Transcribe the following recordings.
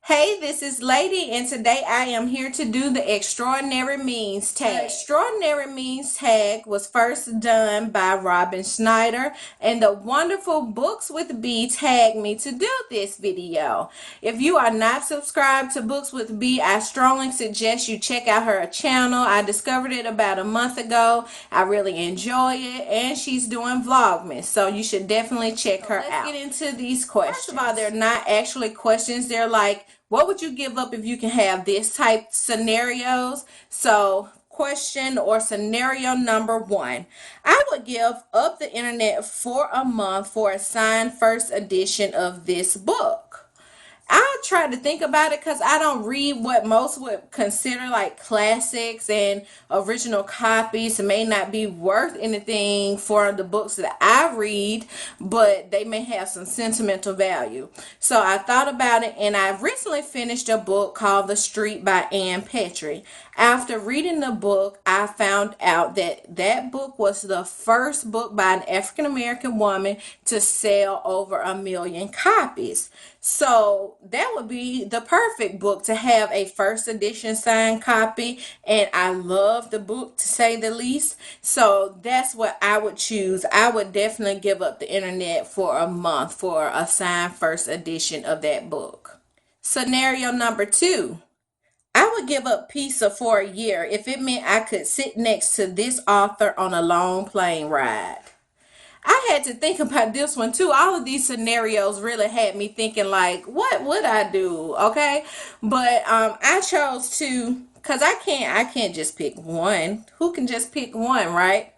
Hey, this is Lady, and today I am here to do the Extraordinary Means tag. The Extraordinary Means tag was first done by Robyn Schneider, and the wonderful Books with B tagged me to do this video. If you are not subscribed to Books with B, I strongly suggest you check out her channel. I discovered it about a month ago. I really enjoy it, and she's doing Vlogmas, so you should definitely check her out. Let's get into these questions. First of all, they're not actually questions. They're like, what would you give up if you can have this type scenarios? So question or scenario number one, I would give up the internet for a month for a signed first edition of this book. I try to think about it because I don't read what most would consider like classics, and original copies may not be worth anything for the books that I read, but they may have some sentimental value. So I thought about it, and I recently finished a book called The Street by Ann Petrie. After reading the book, I found out that that book was the first book by an African American woman to sell over 1 million copies. So that would be the perfect book to have a first edition signed copy, and I love the book to say the least. So that's what I would choose. I would definitely give up the internet for a month for a signed first edition of that book. Scenario number two, I would give up pizza for a year if it meant I could sit next to this author on a long plane ride. I had to think about this one too. All of these scenarios really had me thinking, like, what would I do? Okay, but I chose to, because I can't just pick one. Who can just pick one, right?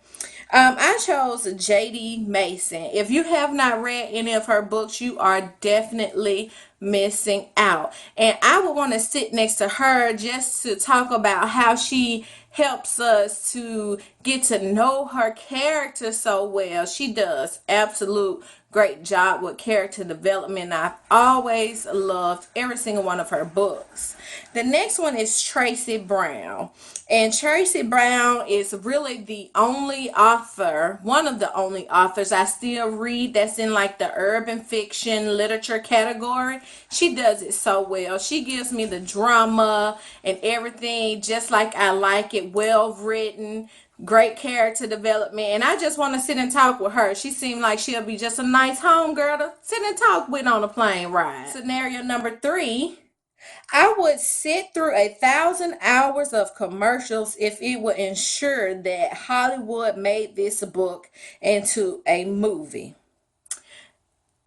I chose J.D. Mason. If you have not read any of her books, you are definitely missing out. And I would want to sit next to her just to talk about how she helps us to get to know her character so well. She does absolute great job with character development. I've always loved every single one of her books. The next one is Tracy Brown. And Tracy Brown is really the only author, one of the only authors I still read that's in like the urban fiction literature category. She does it so well. She gives me the drama and everything just like I like it, well written, great character development, and I just want to sit and talk with her. She seemed like she'll be just a nice home girl to sit and talk with on a plane ride. Scenario number three, I would sit through 1,000 hours of commercials if it would ensure that Hollywood made this book into a movie.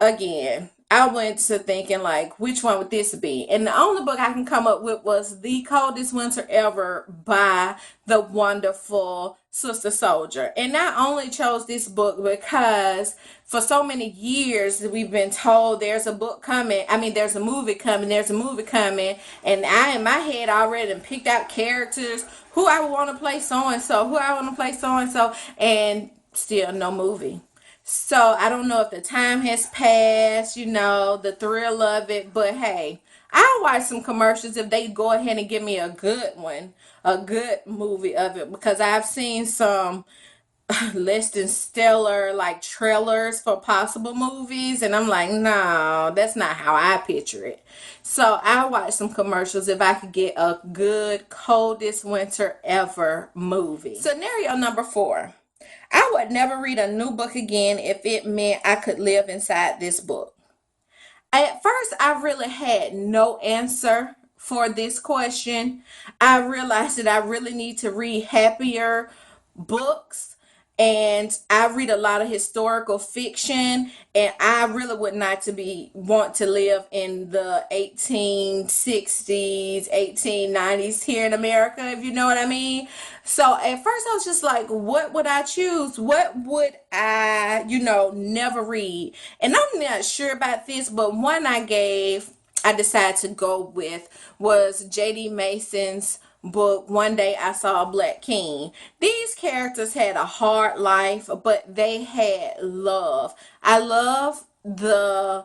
Again, I went to thinking like, which one would this be? And the only book I can come up with was The Coldest Winter Ever by the wonderful Sister Soldier. And I only chose this book because for so many years we've been told there's a book coming. I mean, there's a movie coming. There's a movie coming. And I, in my head, already picked out characters, who I would want to play so and so, who I want to play so and so, and still no movie. So I don't know if the time has passed, the thrill of it, but hey, I'll watch some commercials if they go ahead and give me a good one, a good movie of it, because I've seen some less than stellar like trailers for possible movies, and I'm like, no, that's not how I picture it. So I'll watch some commercials if I could get a good coldest winter ever movie. Scenario number four, I would never read a new book again if it meant I could live inside this book. At first, I really had no answer for this question. I realized that I really need to read happier books, and I read a lot of historical fiction, and I really would not to be want to live in the 1860s, 1890s here in America, if you know what I mean. So at first I was just like, what would I choose? What would I, never read? And I'm not sure about this, but one I decided to go with was J.D. Mason's book, One Day I Saw a Black King. These characters had a hard life, but they had love. I love the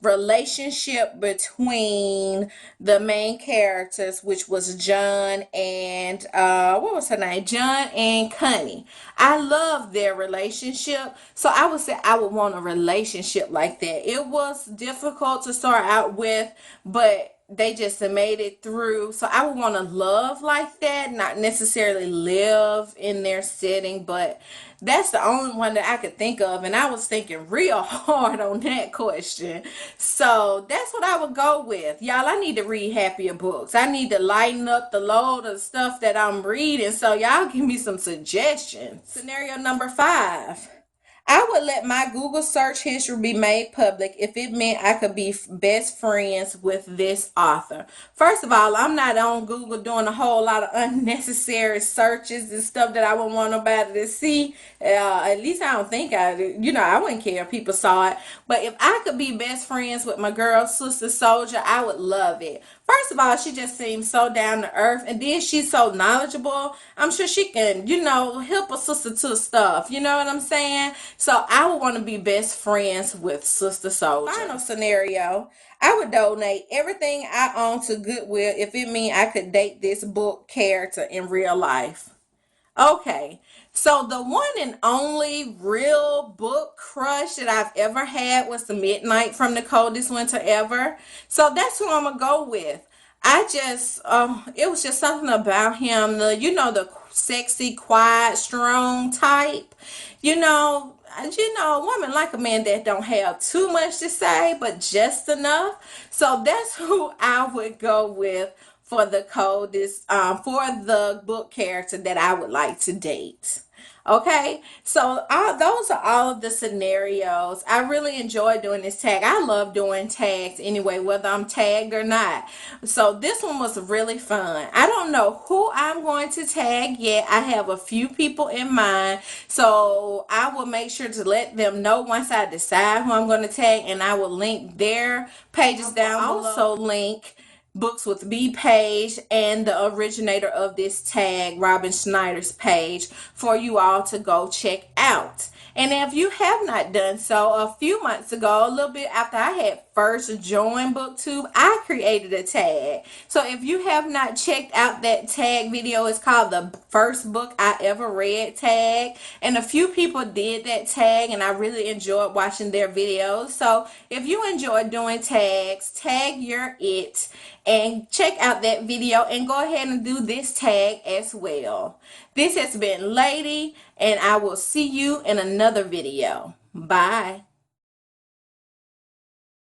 relationship between the main characters, which was John and what was her name? John and Connie. I love their relationship. So I would say I would want a relationship like that. It was difficult to start out with, but they just made it through. So I would want to love like that, not necessarily live in their setting, but that's the only one that I could think of. And I was thinking real hard on that question. So that's what I would go with. Y'all, I need to read happier books. I need to lighten up the load of stuff that I'm reading. So y'all give me some suggestions. Scenario number 5. I would let my Google search history be made public if it meant I could be best friends with this author. First of all, I'm not on Google doing a whole lot of unnecessary searches and stuff that I wouldn't want nobody to see. At least I don't think I wouldn't care if people saw it. But if I could be best friends with my girl, Sister Soldier, I would love it. First of all, she just seems so down to earth, and then she's so knowledgeable. I'm sure she can, help a sister to stuff. You know what I'm saying? So I would want to be best friends with Sister Soldier. Final scenario. I would donate everything I own to Goodwill if it means I could date this book character in real life. Okay, so the one and only real book crush that I've ever had was The Midnight from the Coldest Winter Ever. So that's who I'm gonna go with. It was just something about him, the sexy, quiet, strong type. A woman like a man that don't have too much to say, but just enough. So that's who I would go with for the for the book character that I would like to date. Okay, so those are all of the scenarios. I really enjoy doing this tag. I love doing tags anyway, whether I'm tagged or not. So this one was really fun. I don't know who I'm going to tag yet. I have a few people in mind. So I will make sure to let them know once I decide who I'm going to tag, and I will link their pages down below. Also link Books with B page and the originator of this tag, Robyn Schneider's page, for you all to go check out. And if you have not done so, a few months ago, a little bit after I had first joined BookTube, I created a tag. So if you have not checked out that tag video, it's called The First Book I Ever Read tag. And a few people did that tag, and I really enjoyed watching their videos. So if you enjoy doing tags, tag your it and check out that video and go ahead and do this tag as well. This has been Lady, and I will see you in another video. Bye.